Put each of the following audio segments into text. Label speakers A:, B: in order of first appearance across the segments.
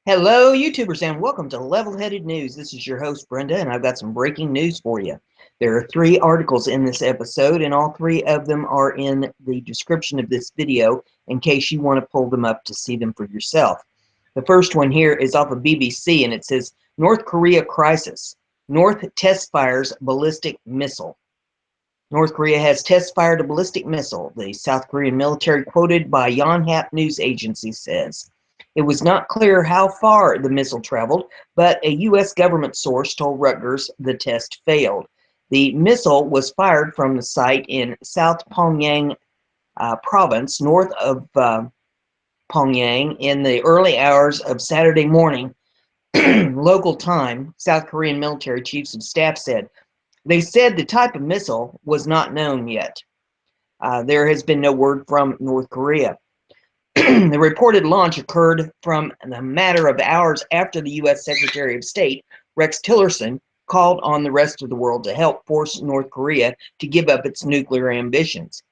A: Hello, YouTubers, and welcome to Level-Headed News. This is your host, Brenda, and I've got some breaking news for you. There are 3 articles in this episode, and all 3 of them are in the description of this video in case you want to pull them up to see them for yourself. The first one here is off of BBC, and it says, North Korea crisis. North test fires ballistic missile. North Korea has test-fired a ballistic missile, the South Korean military quoted by Yonhap news agency says. It was not clear how far the missile traveled, but a U.S. government source told Reuters the test failed. The missile was fired from the site in South Pyongyang province, north of Pyongyang, in the early hours of Saturday morning, local time, South Korean military chiefs of staff said. They said the type of missile was not known yet. There has been no word from North Korea. The reported launch occurred from a matter of hours after the U.S. Secretary of State, Rex Tillerson, called on the rest of the world to help force North Korea to give up its nuclear ambitions.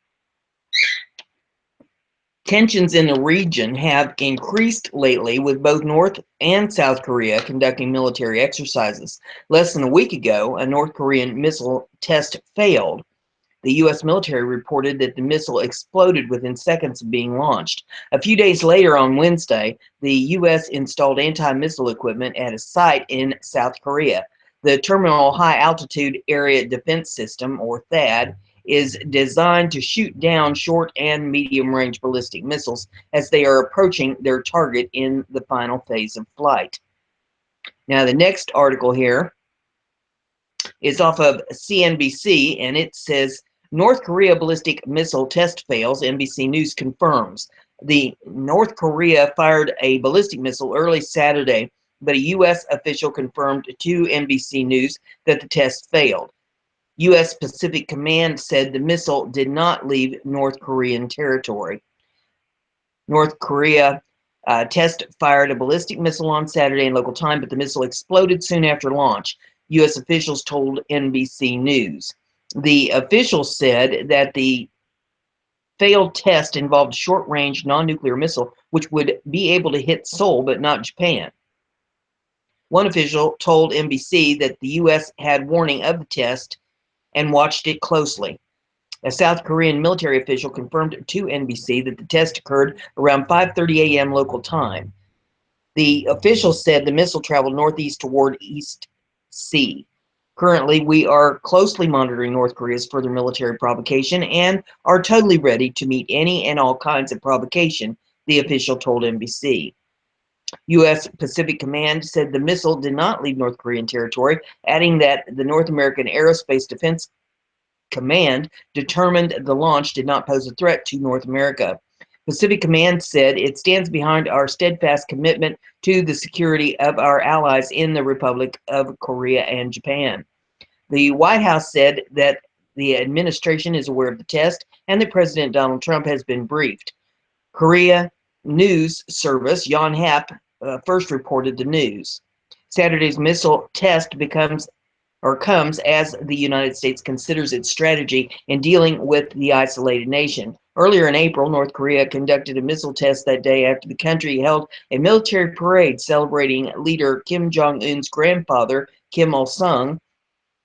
A: Tensions in the region have increased lately, with both North and South Korea conducting military exercises. Less than a week ago, a North Korean missile test failed. The U.S. military reported that the missile exploded within seconds of being launched. A few days later, on Wednesday, the U.S. installed anti-missile equipment at a site in South Korea. The Terminal High Altitude Area Defense System, or THAAD, is designed to shoot down short and medium-range ballistic missiles as they are approaching their target in the final phase of flight. Now, the next article here is off of CNBC, and it says, North Korea ballistic missile test fails, NBC News confirms. The North Korea fired a ballistic missile early Saturday, but a U.S. official confirmed to NBC News that the test failed. U.S. Pacific Command said the missile did not leave North Korean territory. North Korea test fired a ballistic missile on Saturday in local time, but the missile exploded soon after launch, U.S. officials told NBC News. The officials said that the failed test involved a short-range non-nuclear missile, which would be able to hit Seoul but not Japan. One official told NBC that the U.S. had warning of the test and watched it closely. A South Korean military official confirmed to NBC that the test occurred around 5:30 a.m. local time. The official said the missile traveled northeast toward East Sea. Currently, we are closely monitoring North Korea's further military provocation and are totally ready to meet any and all kinds of provocation, the official told NBC. U.S. Pacific Command said the missile did not leave North Korean territory, adding that the North American Aerospace Defense Command determined the launch did not pose a threat to North America. Pacific Command said it stands behind our steadfast commitment to the security of our allies in the Republic of Korea and Japan. The White House said that the administration is aware of the test and that President Donald Trump has been briefed. Korea News Service, Yonhap, first reported the news. Saturday's missile test comes as the United States considers its strategy in dealing with the isolated nation. Earlier in April, North Korea conducted a missile test that day after the country held a military parade celebrating leader Kim Jong-un's grandfather, Kim Il-sung.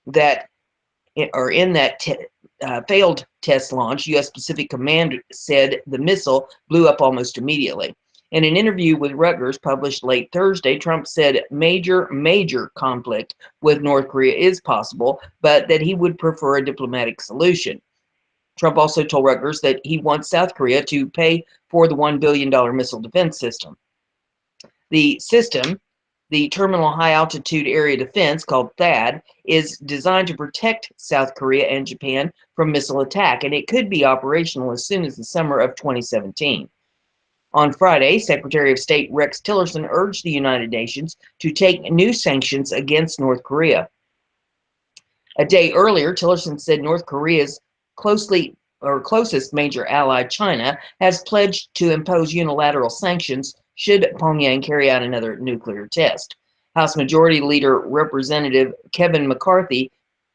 A: In that failed test launch, U.S. Pacific Command said the missile blew up almost immediately. In an interview with Reuters published late Thursday, Trump said major conflict with North Korea is possible, but that he would prefer a diplomatic solution. Trump also told Reuters that he wants South Korea to pay for the $1 billion missile defense system. The system, the Terminal High Altitude Area Defense, called THAAD, is designed to protect South Korea and Japan from missile attack, and it could be operational as soon as the summer of 2017. On Friday, Secretary of State Rex Tillerson urged the United Nations to take new sanctions against North Korea. A day earlier, Tillerson said North Korea's closest major ally, China, has pledged to impose unilateral sanctions should Pyongyang carry out another nuclear test. House Majority Leader Representative Kevin McCarthy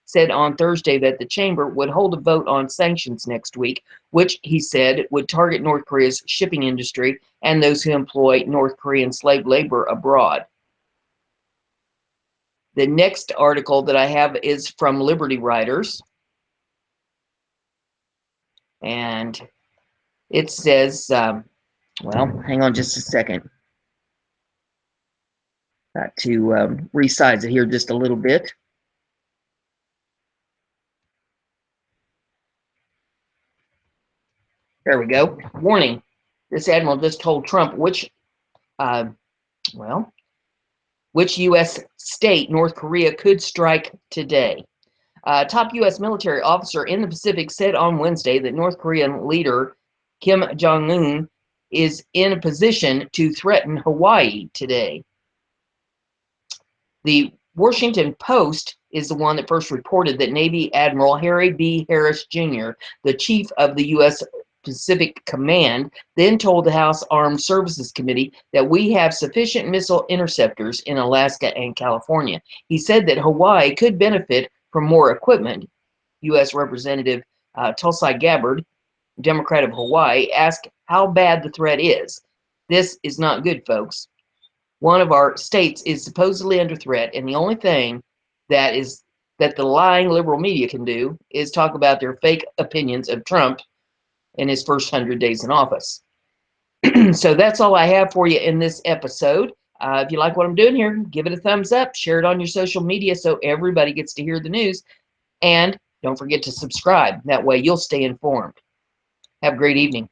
A: said on Thursday that the chamber would hold a vote on sanctions next week, which he said would target North Korea's shipping industry and those who employ North Korean slave labor abroad. The next article that I have is from Liberty Writers, and it says, well, hang on just a second. Got to resize it here just a little bit. There we go. Warning. This admiral just told Trump which U.S. state North Korea could strike today. Top U.S. military officer in the Pacific said on Wednesday that North Korean leader Kim Jong-un is in a position to threaten Hawaii today. The Washington Post is the one that first reported that Navy Admiral Harry B. Harris Jr., the chief of the U.S. Pacific Command, then told the House Armed Services Committee that we have sufficient missile interceptors in Alaska and California. He said that Hawaii could benefit from more equipment. U.S. Representative Tulsi Gabbard, Democrat of Hawaii, asked how bad the threat is. This is not good, folks. One of our states is supposedly under threat, and the only thing that the lying liberal media can do is talk about their fake opinions of Trump in his first 100 days in office. So that's all I have for you in this episode. If you like what I'm doing here, give it a thumbs up, share it on your social media so everybody gets to hear the news, and don't forget to subscribe. That way you'll stay informed. Have a great evening.